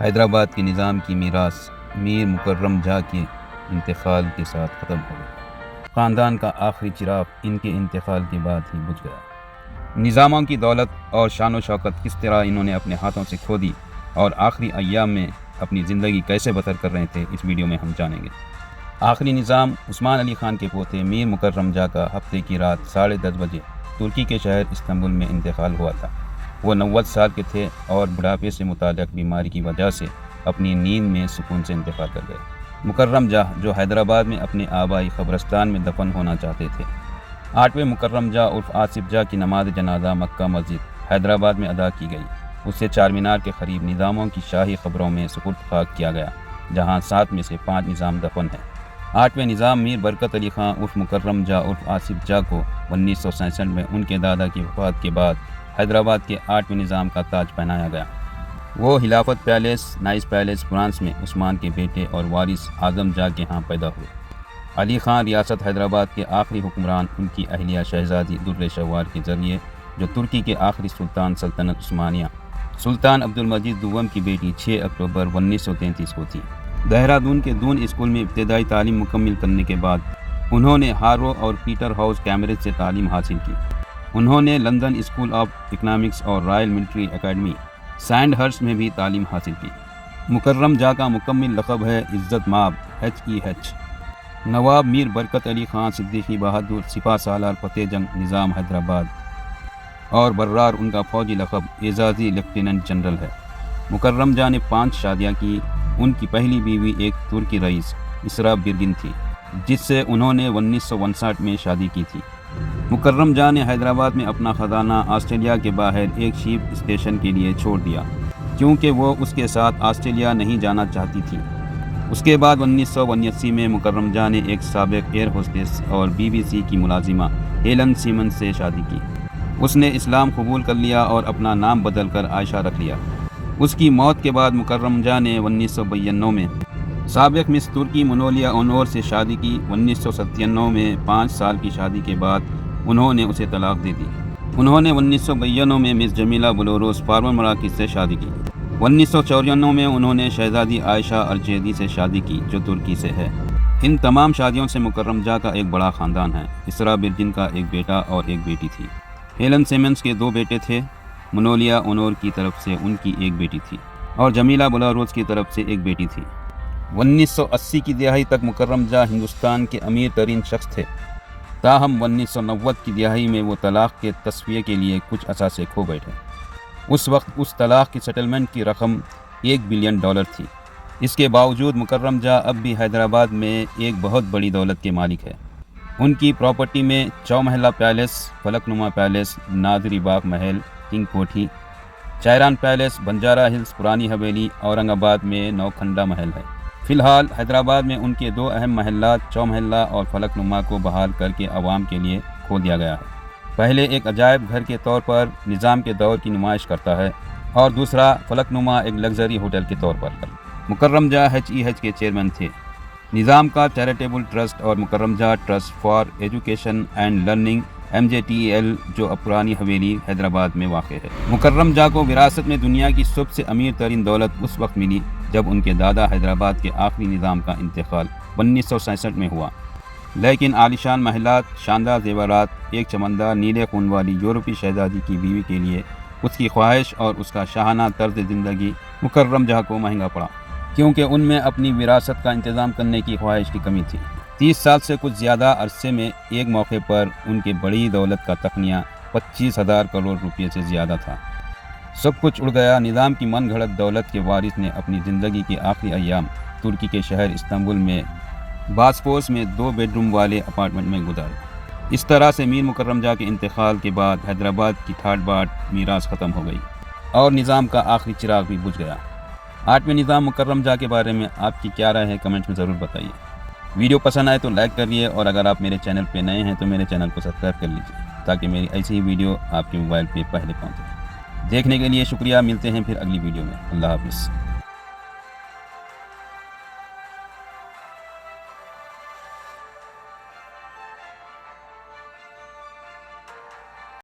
حیدرآباد کے نظام کی میراث میر مکرم جاں کے انتقال کے ساتھ ختم ہو گئی۔ خاندان کا آخری چراغ ان کے انتقال کے بعد ہی بجھ گیا۔ نظاموں کی دولت اور شان و شوکت کس طرح انہوں نے اپنے ہاتھوں سے کھو دی اور آخری ایام میں اپنی زندگی کیسے بسر کر رہے تھے، اس ویڈیو میں ہم جانیں گے۔ آخری نظام عثمان علی خان کے پوتے میر مکرم جاں کا ہفتے کی رات 10:30 بجے ترکی کے شہر استنبول میں انتقال ہوا تھا۔ وہ 90 سال کے تھے اور بڑھاپے سے متعلق بیماری کی وجہ سے اپنی نیند میں سکون سے انتقال کر گئے۔ مکرم جاں جو حیدرآباد میں اپنے آبائی قبرستان میں دفن ہونا چاہتے تھے، 8ویں مکرم جاں عرف آصف جاں کی نماز جنازہ مکہ مسجد حیدرآباد میں ادا کی گئی۔ اسے چار مینار کے قریب نظاموں کی شاہی قبروں میں سپرد خاک کیا گیا، جہاں 7 میں سے 5 نظام دفن ہیں۔ 8ویں نظام میر برکت علی خان عرف مکرم جاں عرف آصف جاں کو 1967 میں ان کے دادا کی وفات کے بعد حیدرآباد کے 8ویں نظام کا تاج پہنایا گیا۔ وہ خلافت پیلس نائس پیلس فرانس میں عثمان کے بیٹے اور وارث اعظم جاں کے ہاں پیدا ہوئے۔ علی خان ریاست حیدرآباد کے آخری حکمران ان کی اہلیہ شہزادی در شوار کے ذریعے، جو ترکی کے آخری سلطان سلطنت عثمانیہ سلطان عبدالمجید دوم کی بیٹی 6 اکتوبر 1933 کو تھی۔ دہرادون کے دون اسکول میں ابتدائی تعلیم مکمل کرنے کے بعد انہوں نے ہارو اور پیٹر ہاؤس کیمبرج سے تعلیم حاصل کی۔ انہوں نے لندن اسکول آف اکنامکس اور Royal military academy send Hurst میں بھی تعلیم حاصل کی۔ مکرم جاں کا مکمل لقب ہے عزت مآب HEH۔ نواب میر برکت علی خان صدیقی بہادر سپہ سالار فتح جنگ نظام حیدرآباد اور برار ان کا فوجی لقب اعزازی لیفٹیننٹ جنرل ہے۔ مکرم جاں نے 5 شادیاں کی۔ ان کی پہلی بیوی ایک ترکی رئیس اسرا برگن تھی، جس سے انہوں نے 1959 میں شادی کی تھی۔ مکرم جاں نے حیدرآباد میں اپنا خزانہ آسٹریلیا کے باہر ایک شیپ اسٹیشن کے لیے چھوڑ دیا، کیونکہ وہ اس کے ساتھ آسٹریلیا نہیں جانا چاہتی تھی۔ اس کے بعد 1989 میں مکرم جاں نے ایک سابق ایئر ہوسٹس اور BBC کی ملازمہ ہیلن سیمنز سے شادی کی۔ اس نے اسلام قبول کر لیا اور اپنا نام بدل کر عائشہ رکھ لیا۔ اس کی موت کے بعد مکرم جاں نے 1992 میں سابق مس ترکی منولیا اونور سے شادی کی۔ 1997 میں 5 سال کی شادی کے بعد انہوں نے اسے طلاق دے دی۔ انہوں نے 1992 میں مس جمیلہ بلوروس فارمر مراکز سے شادی کی۔ 1994 میں انہوں نے شہزادی عائشہ ارجیدی سے شادی کی، جو ترکی سے ہے۔ ان تمام شادیوں سے مکرم جاں کا ایک بڑا خاندان ہے۔ اسرا برگن کا ایک بیٹا اور ایک بیٹی تھی۔ ہیلن سیمنز کے 2 بیٹے تھے۔ منولیا اونور کی طرف سے ان کی ایک بیٹی تھی اور جمیلہ بلاروس کی طرف سے ایک بیٹی تھی۔ 1980 کی دہائی تک مکرم جاں ہندوستان کے امیر ترین شخص تھے، تاہم 1990 کی دہائی میں وہ طلاق کے تصفیے کے لیے کچھ اثاثے کھو بیٹھے۔ اس وقت اس طلاق کی سیٹلمنٹ کی رقم $1 بلین تھی۔ اس کے باوجود مکرم جاں اب بھی حیدرآباد میں ایک بہت بڑی دولت کے مالک ہے۔ ان کی پراپرٹی میں 4 محلہ پیلس، فلک نما پیلس، ناظری باغ محل، کنگ کوٹھی، چیران پیلس، بنجارہ ہلز پرانی حویلی، اورنگ آباد میں نوکھنڈا محل ہے۔ فی الحال حیدرآباد میں ان کے 2 اہم محلات 4 محلہ اور فلک نما کو بحال کر کے عوام کے لیے کھول دیا گیا ہے۔ پہلے ایک عجائب گھر کے طور پر نظام کے دور کی نمائش کرتا ہے اور دوسرا فلک نما ایک لگژری ہوٹل کے طور پر۔ مکرم جاں HEH کے چیئرمین تھے۔ نظام کا چیریٹیبل ٹرسٹ اور مکرم جاں trust for education and learning MJTEL جو اب پرانی حویلی حیدرآباد میں واقع ہے۔ مکرم جاں کو وراثت میں دنیا کی سب سے امیر ترین دولت اس وقت ملی جب ان کے دادا حیدرآباد کے آخری نظام کا انتقال 1967 میں ہوا، لیکن عالیشان محلات، شاندار زیورات، ایک چمندار نیلے خون والی یورپی شہزادی کی بیوی کے لیے اس کی خواہش اور اس کا شاہانہ طرز زندگی مکرم جاں کو مہنگا پڑا، کیونکہ ان میں اپنی وراثت کا انتظام کرنے کی خواہش کی کمی تھی۔ 30 سال سے کچھ زیادہ عرصے میں ایک موقع پر ان کے بڑی دولت کا تخمینہ 25,000 کروڑ روپے سے زیادہ تھا۔ سب کچھ اڑ گیا۔ نظام کی من گھڑت دولت کے وارث نے اپنی زندگی کے آخری ایام ترکی کے شہر استنبول میں باسفورس میں 2 بیڈروم والے اپارٹمنٹ میں گزارے۔ اس طرح سے میر مکرم جاں کے انتقال کے بعد حیدرآباد کی ٹھاٹ باٹ میراث ختم ہو گئی اور نظام کا آخری چراغ بھی بجھ گیا۔ 8ویں نظام مکرم جاں کے بارے میں آپ کی کیا رائے ہے، کمنٹس میں ضرور بتائیے۔ ویڈیو پسند آئے تو لائک کریے اور اگر آپ میرے چینل پہ نئے ہیں تو میرے چینل کو سبسکرائب کر لیجیے تاکہ میری ایسی ہی ویڈیو آپ کے موبائل پہ پہلے پہنچے۔ دیکھنے کے لیے شکریہ۔ ملتے ہیں پھر اگلی ویڈیو میں۔ اللہ حافظ۔